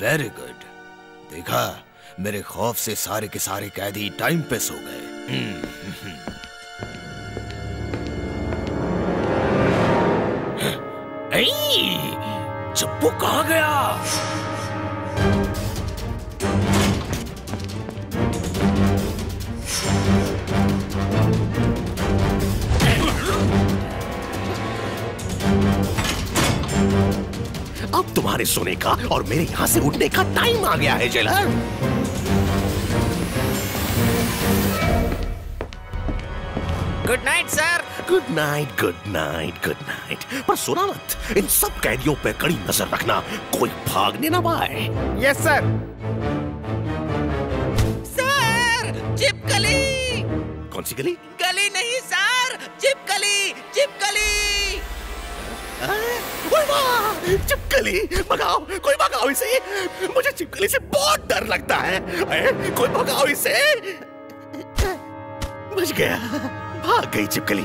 Very good. देखा, मेरे खौफ से सारे के सारे कैदी टाइम पे सो गए। चप्पू कहाँ गया? अब तुम्हारे सोने का और मेरे यहाँ से उठने का टाइम आ गया है jailer. Good night sir. Good night, good night, good night. पर सुना मत, इन सब कैदियों पे कड़ी नजर रखना, कोई भागने ना पाए। Yes sir. सर, चिपकली। कौन सी गली? गली नहीं सर, चिपकली, चिपकली। चिपकली, भगाओ, कोई भगाओ इसे। मुझे चिपकली से बहुत डर लगता है। कोई भगाओ इसे। बच गया, भाग गई चिपकली।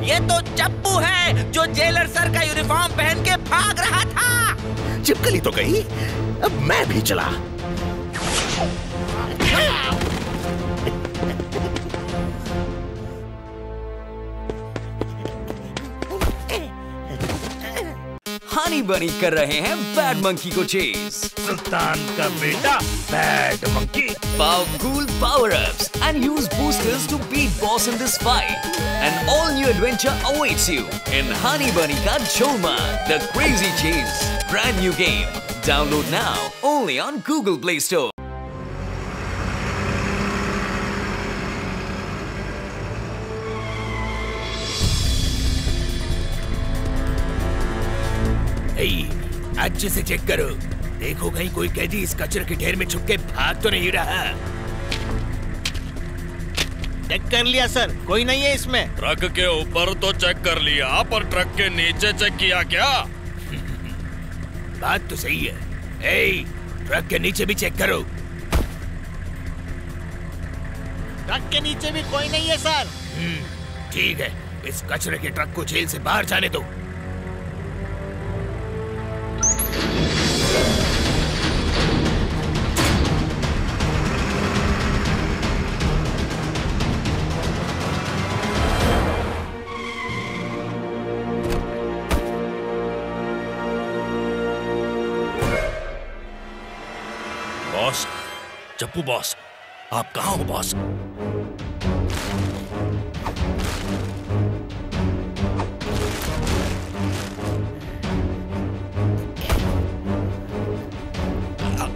ये तो चप्पू है जो जेलर सर का यूनिफॉर्म पहन के भाग रहा था। चिपकली तो गई, अब मैं भी चला। हनी बनी कर रहे हैं बैड मंकी को चेज। सुल्तान का बेटा bad monkey. Powerful power-ups and use boosters to beat boss in this fight. An all-new adventure awaits you in Honey Bunny Ka Jholma, The Crazy Chase. Brand new game. Download now only on Google Play Store. अच्छे से check करो, देखो कहीं कोई कैदी इस कचरे के ढेर में छुप के भाग तो नहीं रहा। चेक कर लिया सर, कोई नहीं है इसमें। ट्रक के ऊपर तो चेक कर लिया, पर ट्रक के नीचे चेक किया क्या? बात तो सही है। ट्रक के नीचे भी चेक करो। ट्रक के नीचे भी कोई नहीं है सर। ठीक है, इस कचरे के ट्रक को जेल से बाहर जाने दो। बॉस, चप्पू बॉस, आप कहाँ हो बॉस?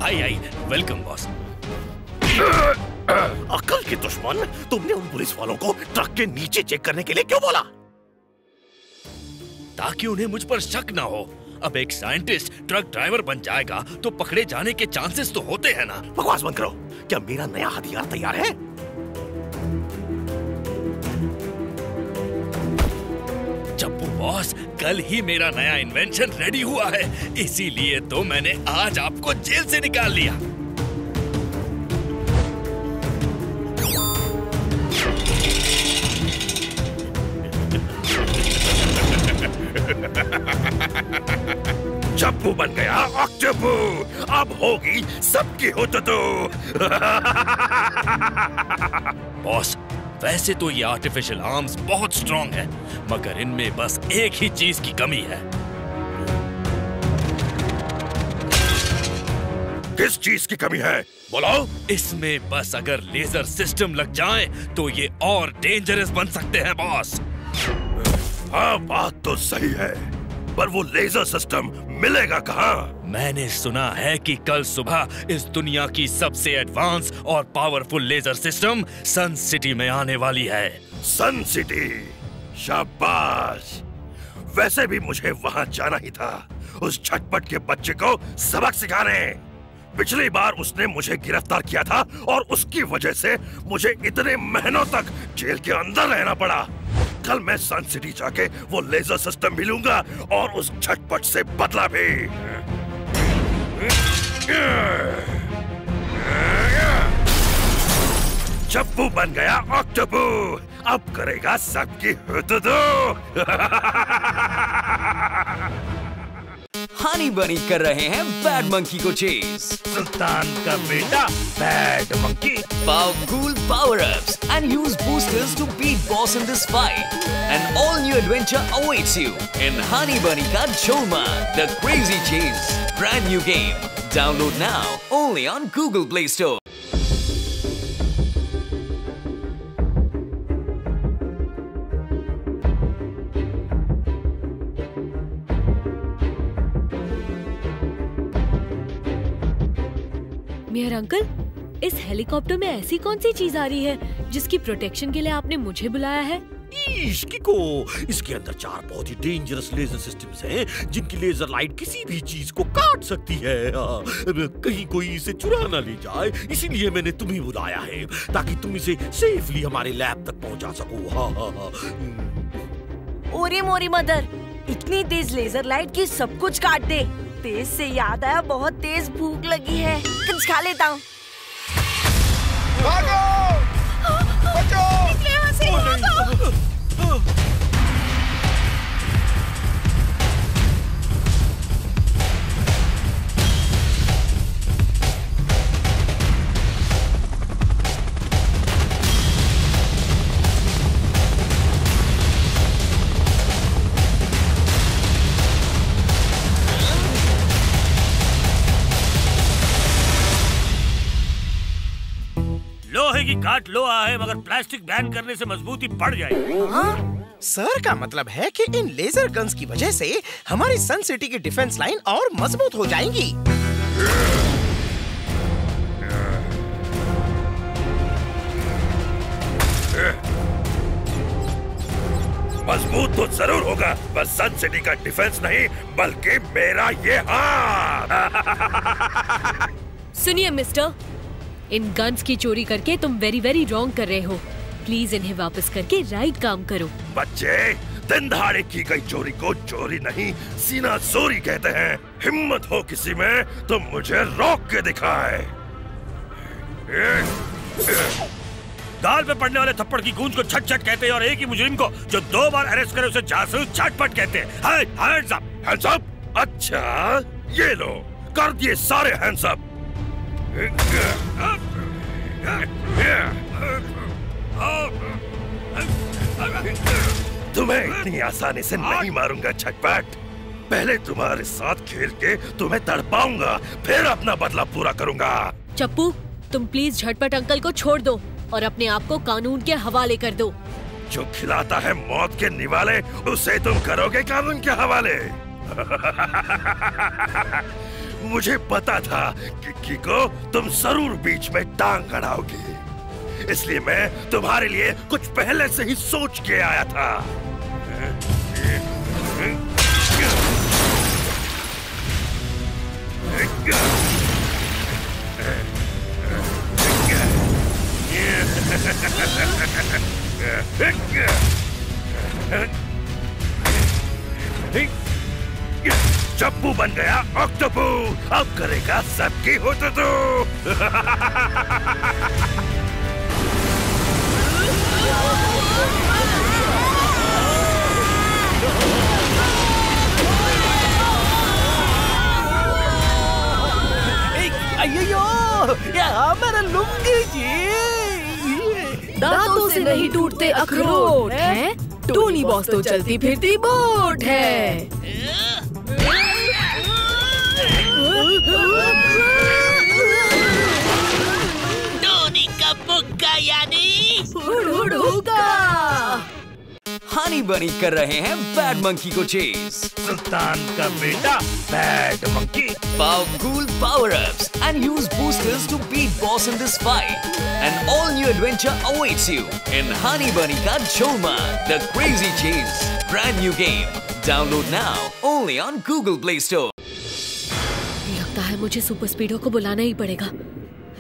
I welcome boss. अकल के दुश्मन, तुमने उन पुलिस वालों को ट्रक के नीचे चेक करने के लिए क्यों बोला? ताकि उन्हें मुझ पर शक ना हो। अब एक साइंटिस्ट ट्रक ड्राइवर बन जाएगा तो पकड़े जाने के चांसेस तो होते हैं ना। बकवास बंद करो। क्या मेरा नया हथियार तैयार है? चप्पू बॉस, कल ही मेरा नया इन्वेंशन रेडी हुआ है, इसीलिए तो मैंने आज आपको जेल से निकाल लिया। चप्पू बन गया ऑक्टोपू, अब होगी सबकी हुतुतू। बॉस, वैसे तो ये आर्टिफिशियल आर्म्स बहुत स्ट्रॉन्ग है, मगर इनमें बस एक ही चीज की कमी है। किस चीज की कमी है? बोलो। इसमें बस अगर लेजर सिस्टम लग जाए तो ये और डेंजरस बन सकते हैं बॉस। हाँ, बात तो सही है, पर वो लेजर सिस्टम मिलेगा कहाँ? मैंने सुना है कि कल सुबह इस दुनिया की सबसे एडवांस और पावरफुल लेजर सिस्टम सन सिटी में आने वाली है। सन सिटी? शाबाश। वैसे भी मुझे वहां जाना ही था, उस झटपट के बच्चे को सबक सिखाने। पिछली बार उसने मुझे गिरफ्तार किया था और उसकी वजह से मुझे इतने महीनों तक जेल के अंदर रहना पड़ा। कल मैं सन सिटी जाके वो लेजर सिस्टम भी लूंगा और उस झटपट से बदला भी। चप्पू बन गया ऑक्टोपू, अब करेगा सबकी हुतुतू। हनी बनी कर रहे हैं बैड मंकी को चेज। सुल्तान का बेटा bad monkey. Powerful power-ups and use boosters to beat boss in this fight. An all-new adventure awaits you in Honey Bunny Ka Cholma, The Crazy Chase. Brand new game. Download now only on Google Play Store. Mehar uncle, इस helicopter में ऐसी कौन सी चीज आ रही है जिसकी protection के लिए आपने मुझे बुलाया है? किको, इसके अंदर 4 बहुत ही डेंजरस लेजर सिस्टम्स हैं, जिनकी लेजर लाइट किसी भी चीज को काट सकती है। कहीं कोई इसे चुरा ना ले जाए, इसीलिए मैंने तुम्हें बुलाया है ताकि तुम इसे सेफली हमारे लैब तक पहुंचा सको। ओरे मोरी मदर, इतनी तेज लेजर लाइट की सब कुछ काट दे। तेज से याद आया, बहुत तेज भूख लगी है, कुछ खा लेता हूँ। लोहे की काट लोहा है, मगर प्लास्टिक बैन करने से मजबूती बढ़ जाएगी। सर का मतलब है कि इन लेजर गन्स की वजह से हमारी सन सिटी की डिफेंस लाइन और मजबूत हो जाएंगी। मजबूत तो जरूर होगा, पर सन सिटी का डिफेंस नहीं, बल्कि मेरा ये हाथ। सुनिए मिस्टर, इन गन्स की चोरी करके तुम वेरी रॉन्ग कर रहे हो। प्लीज इन्हें वापस करके राइट काम करो। बच्चे, दिन दहाड़े की गई चोरी को चोरी नहीं, सीना चोरी कहते हैं। हिम्मत हो किसी में तो मुझे रोक के दिखाए। गाल पे पड़ने वाले थप्पड़ की गूंज को छट छट कहते हैं, और एक ही मुजरिम को जो 2 बार अरेस्ट करे उसे जासूस झटपट कहते हैं। Hands up. Hands up? अच्छा, ये लो, कर दिए सारे हैंड्स अप। तुम्हें इतनी आसानी से नहीं मारूंगा झटपट। पहले तुम्हारे साथ खेल के तुम्हें तड़पाऊंगा, फिर अपना बदला पूरा करूंगा। चप्पू, तुम प्लीज झटपट अंकल को छोड़ दो और अपने आप को कानून के हवाले कर दो। जो खिलाता है मौत के निवाले, उसे तुम करोगे कानून के हवाले। मुझे पता था कि किको तुम जरूर बीच में टांग अड़ाओगी, इसलिए मैं तुम्हारे लिए कुछ पहले से ही सोच के आया था। चप्पू बन गया ऑक्टोपू, अब करेगा सबकी हुतुतू। अय्यो, मेरा लुंगी जी। दांतों से नहीं टूटते अखरोट है, टोनी बॉस तो चलती फिरती बोट है। टोनी का बुक्का यानी हनी बनी कर रहे हैं बैड मंकी को चेज। सुल्तान का बेटा bad monkey. Powerful power-ups and use boosters to beat boss in this fight. An all-new adventure awaits you in Honey Bunny Ka Cholma, The Crazy Chase. Brand new game. Download now only on Google Play Store. लगता है मुझे super स्पीडो को बुलाना ही पड़ेगा।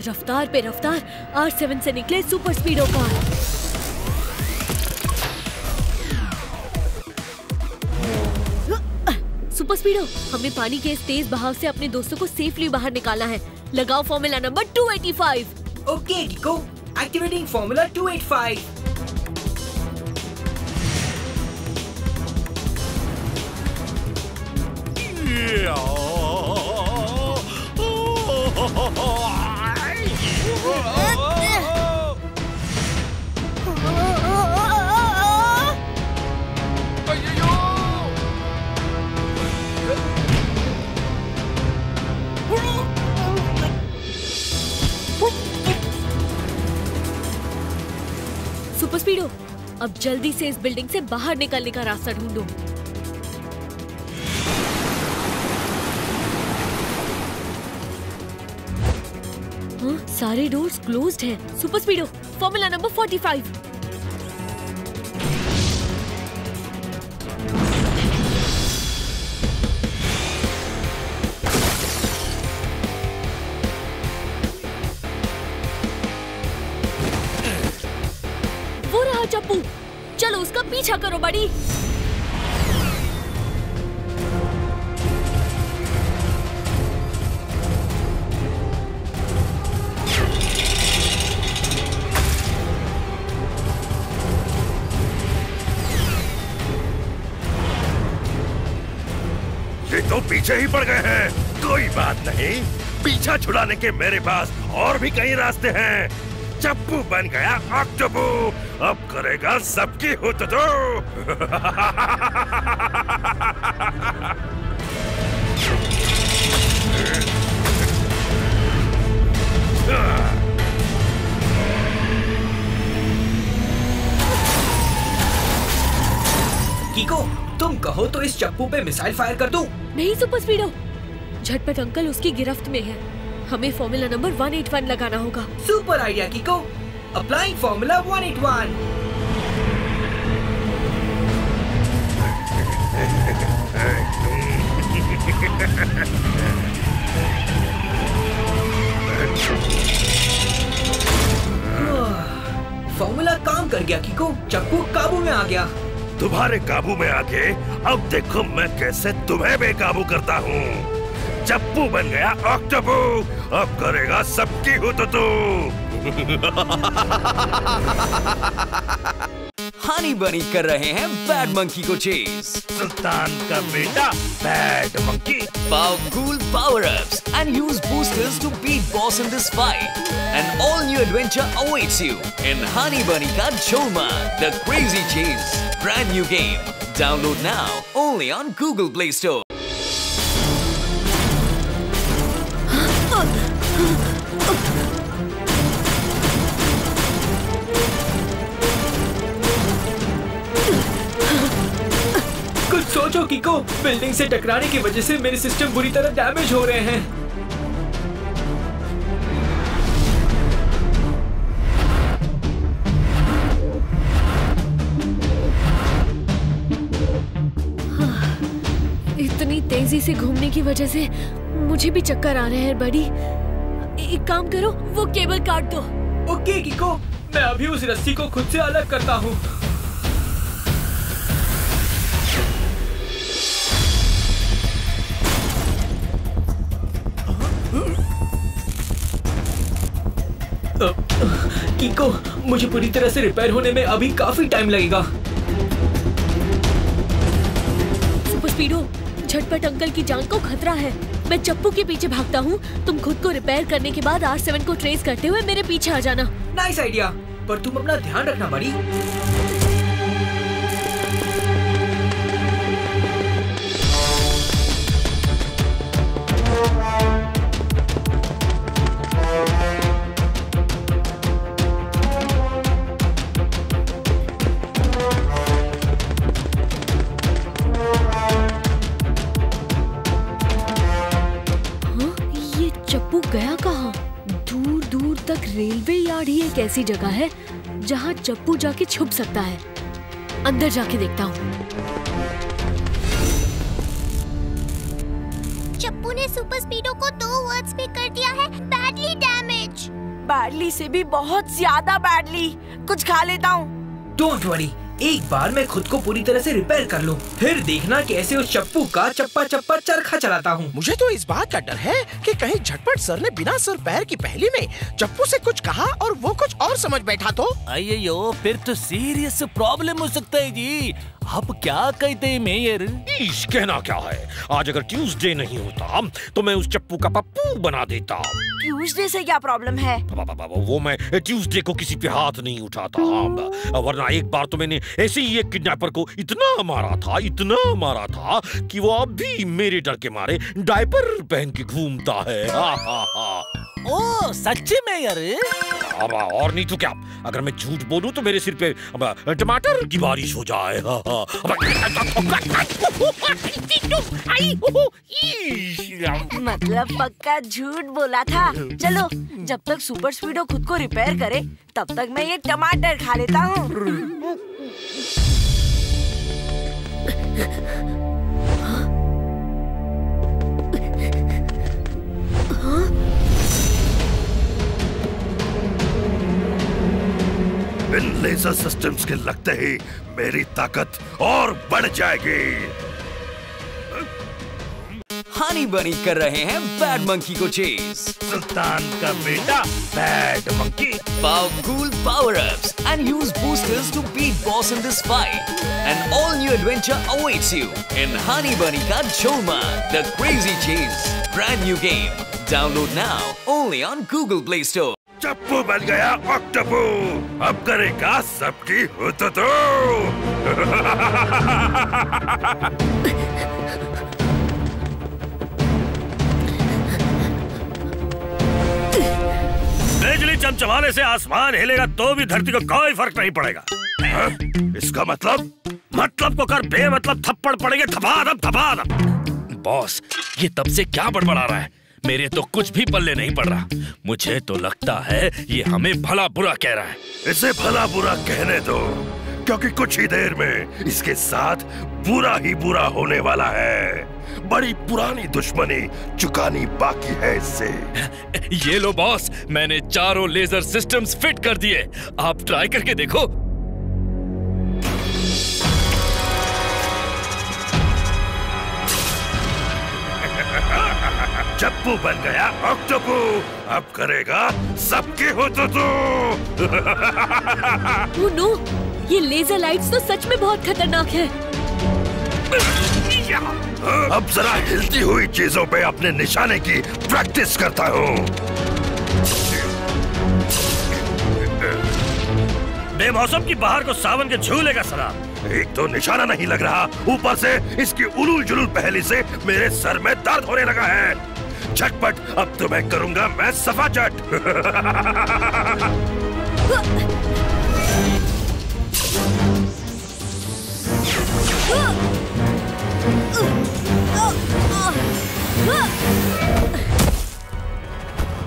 रफ्तार पे रफ्तार, R7 से निकले सुपर स्पीडो कार। सुपर स्पीडो, हमें पानी के इस तेज बहाव से अपने दोस्तों को सेफली बाहर निकालना है। लगाओ फॉर्मूला नंबर 285। ओके डिको, एक्टिवेटिंग फॉर्मूला 285। सुपर स्पीडो, अब जल्दी से इस बिल्डिंग से बाहर निकलने का रास्ता ढूंढो। हाँ, सारे डोर्स क्लोज्ड हैं। Super स्पीडो, formula number 45। वो रहा चप्पू, चलो उसका पीछा करो बड़ी। ये तो पीछे ही पड़ गए हैं। कोई बात नहीं, पीछा छुड़ाने के मेरे पास और भी कई रास्ते हैं। चप्पू बन गया ऑक्टोपू, अब करेगा सबकी हुतुतू। कीको, तुम कहो तो इस चप्पू पे मिसाइल फायर कर दूं? नहीं सुपर स्पीडो, झटपट अंकल उसकी गिरफ्त में है। हमें फॉर्मूला नंबर 181 लगाना होगा। Super idea कीको, applying formula 181। Formula काम कर गया कीको, चप्पू काबू में आ गया। तुम्हारे काबू में आके अब देखो मैं कैसे तुम्हें बेकाबू करता हूँ। चप्पू बन गया ऑक्टोपू, अब करेगा सबकी हुतुतू। हनी बनी कर रहे हैं बैड मंकी को चेस। सुल्तान का बेटा bad monkey. Powerful power-ups and use boosters to beat boss in this fight. An all-new adventure awaits you in Honey Bunny Ka Choma, The Crazy Chase. Brand new game. Download now only on Google Play Store. कुछ सोचो कीको, building से टकराने की वजह से मेरे system बुरी तरह डैमेज हो रहे हैं। इतनी तेजी से घूमने की वजह से मुझे भी चक्कर आ रहे हैं बड़ी। एक काम करो, वो केबल काट दो। ओके कीको, मैं अभी उस रस्सी को खुद से अलग करता हूँ। कीको, मुझे पूरी तरह से रिपेयर होने में अभी काफी टाइम लगेगा। सुपर स्पीडो, झटपट अंकल की जान को खतरा है। मैं चप्पू के पीछे भागता हूँ, तुम खुद को रिपेयर करने के बाद R7 को ट्रेस करते हुए मेरे पीछे आ जाना। नाइस आइडिया, पर तुम अपना ध्यान रखना बड़ी। गया कहाँ? दूर दूर तक रेलवे यार्ड ही एक ऐसी जगह है जहाँ चप्पू जाके छुप सकता है। अंदर जाके देखता हूँ। चप्पू ने सुपर स्पीडो को 2 वर्ड्स पे कर दिया है, बैडली डैमेज। बैडली से भी बहुत ज्यादा बैडली। कुछ खा लेता हूँ। डोंट वरी, एक बार मैं खुद को पूरी तरह से रिपेयर कर लूं, फिर देखना कैसे उस चप्पू का चप्पा चप्पा चरखा चलाता हूँ। मुझे तो इस बात का डर है कि कहीं झटपट सर ने बिना सर पैर की पहेली में चप्पू से कुछ कहा और वो कुछ और समझ बैठा तो। अयो फिर तो सीरियस प्रॉब्लम हो सकता है जी। आप क्या कहते हैं मेयर? कहना क्या है, आज अगर ट्यूसडे नहीं होता तो मैं उस चप्पू का पप्पू बना देता। ट्यूसडे से क्या प्रॉब्लम है? वो मैं ट्यूसडे को किसी पे हाथ नहीं उठाता, वरना एक बार तो मैंने ऐसे ही एक किडनैपर को इतना मारा था कि वो अब भी मेरे डर के मारे डायपर पहन के घूमता है। ओ सच्ची में यार? और नहीं तो क्या, अगर मैं झूठ बोलूं तो मेरे सिर पे टमाटर की बारिश हो जाए। मतलब पक्का झूठ बोला था। चलो जब तक सुपर स्पीडो खुद को रिपेयर करे तब तक मैं ये टमाटर खा लेता हूँ। इन लेजर सिस्टम्स के लगते ही मेरी ताकत और बढ़ जाएगी। हनी बनी कर रहे हैं बैड मंकी को चेज। सुल्तान का बेटा bad monkey. Powerful power-ups and use boosters to beat boss in this fight. An all-new adventure awaits you in Honey Bunny Ka Cholma, The Crazy Chase. Brand new game. Download now only on Google Play Store. चप्पू बन गया ऑक्टोपू, अब करेगा सबकी हुतुतू। बिजली चमचमाने से आसमान हिलेगा तो भी धरती को कोई फर्क नहीं पड़ेगा। इसका मतलब को कर बेमतलब थप्पड़ पड़ेंगे, धपाधप। बॉस ये तब से क्या बड़बड़ा रहा है? मेरे तो कुछ भी पल्ले नहीं पड़ रहा। मुझे तो लगता है ये हमें भला बुरा कह रहा है। इसे भला बुरा कहने दो, क्योंकि कुछ ही देर में इसके साथ बुरा ही बुरा होने वाला है। बड़ी पुरानी दुश्मनी चुकानी बाकी है इससे। ये लो बॉस, मैंने चारों लेजर सिस्टम्स फिट कर दिए, आप ट्राई करके देखो। चप्पू बन गया ऑक्टोपू, अब करेगा सबकी हुतुतू। ओह नो, ये लेजर लाइट्स तो सच में बहुत खतरनाक है। अब जरा हिलती हुई चीजों पे अपने निशाने की प्रैक्टिस करता हूँ। बेमौसम की बहार को सावन के झूले का सलाम। एक तो निशाना नहीं लग रहा, ऊपर से इसकी उलूल जुलूल पहेली से मेरे सर में दर्द होने लगा है। झटपट अब तो मैं करूंगा मैं सफाचट।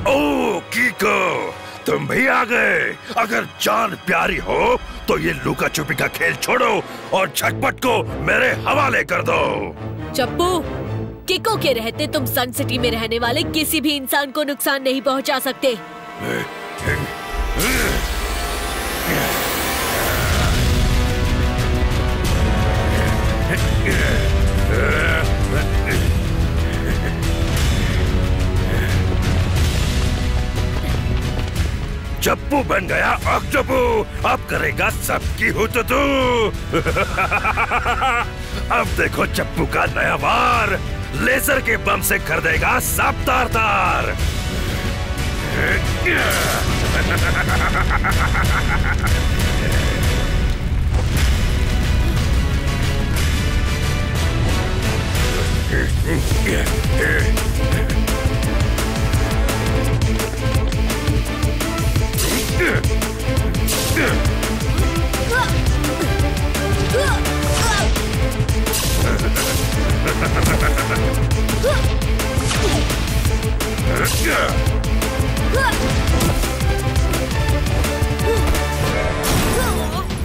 ओ कीको, तुम भी आ गए। अगर जान प्यारी हो तो ये लुका छुपी का खेल छोड़ो और झटपट को मेरे हवाले कर दो। चप्पू, किको के रहते तुम सन सिटी में रहने वाले किसी भी इंसान को नुकसान नहीं पहुंचा सकते। चप्पू बन गया ऑक्टोपू, अब करेगा सबकी हुतुतू। अब देखो चप्पू का नया वार, लेजर के बम से कर देगा सब तार तार।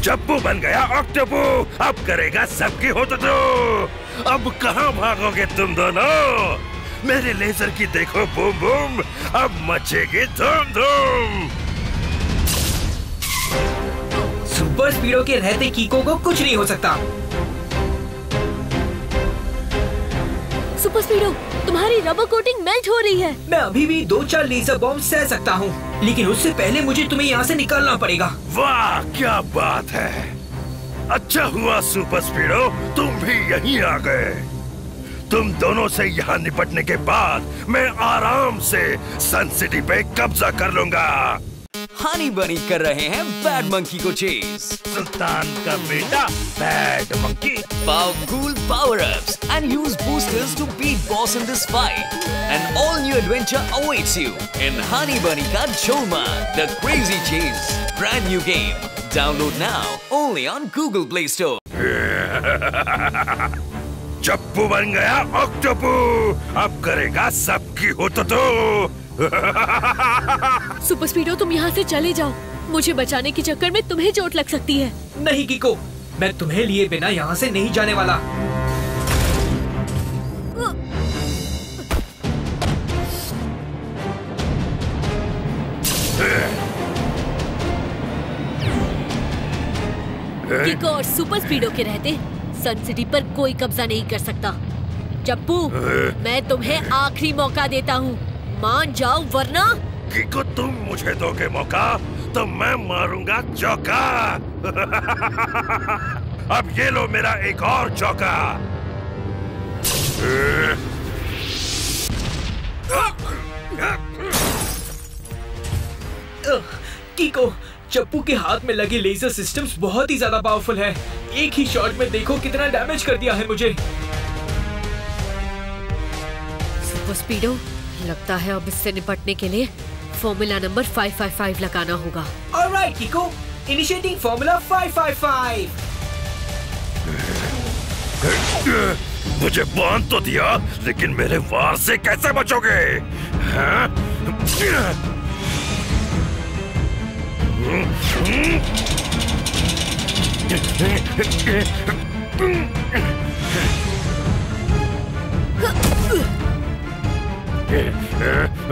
चप्पू बन गया ऑक्टोपू, अब करेगा सबकी हुतुतू। अब कहाँ भागोगे तुम दोनों? मेरे लेजर की देखो बूम बूम, अब मचेगी धूम धूम। सुपर स्पीडो के रहते कीको को कुछ नहीं हो सकता। सुपर स्पीडो, तुम्हारी रबर कोटिंग मेल्ट हो रही है। मैं अभी भी 2-4 लेजर बॉम्ब सह सकता हूँ, लेकिन उससे पहले मुझे तुम्हें यहाँ से निकालना पड़ेगा। वाह क्या बात है, अच्छा हुआ सुपर स्पीडो तुम भी यहीं आ गए। तुम दोनों से यहाँ निपटने के बाद मैं आराम से सन सिटी पे कब्जा कर लूंगा। हनी बनी कर रहे हैं बैड मंकी को चेज। सुल्तान का बेटा bad monkey. Powerful power-ups and use boosters to beat boss in this fight. An all-new adventure awaits you in Honey Bunny Ka Cholma, The Crazy Chase. Brand new game. Download now only on Google Play Store. चप्पू बन गया ऑक्टोपू, अब करेगा सबकी होतो तो। Super स्पीडो, तुम यहाँ से चले जाओ। मुझे बचाने के चक्कर में तुम्हें चोट लग सकती है। नहीं कीको, मैं तुम्हें लिए बिना यहाँ से नहीं जाने वाला। कीको और सुपर स्पीडो के रहते सन सिटी पर कोई कब्जा नहीं कर सकता। चप्पू, मैं तुम्हें आखिरी मौका देता हूँ, मान जाओ वरना। कीको तुम मुझे दोगे मौका तो मैं मारूंगा चौका। अब ये लो मेरा एक और चौका। कीको, चप्पू के हाथ में लगे लेजर सिस्टम्स बहुत ही ज्यादा पावरफुल है। एक ही शॉट में देखो कितना डैमेज कर दिया है मुझे। सुपर स्पीडो, लगता है अब इससे निपटने के लिए फॉर्मूला नंबर 555 लगाना होगा। Alright कीको, initiating formula 555। मुझे बांध तो दिया, लेकिन मेरे वार से कैसे बचोगे? हाँ?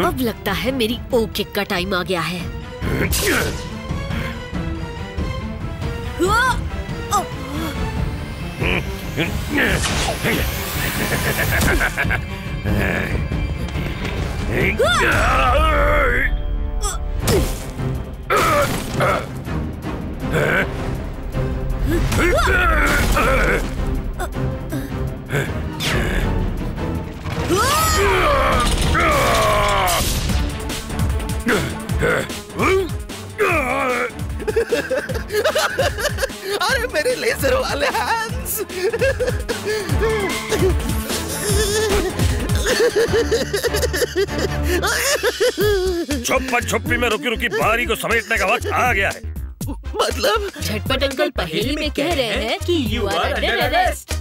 अब लगता है मेरी ओ किक का टाइम आ गया है। अरे मेरे लेजर वाले हैंड्स। छुपन छुपी में रुकी रुकी बारी को समेटने का वक्त आ गया है। मतलब झटपट अंकल पहेली में कह रहे हैं कि यू आर अंडर अरेस्ट।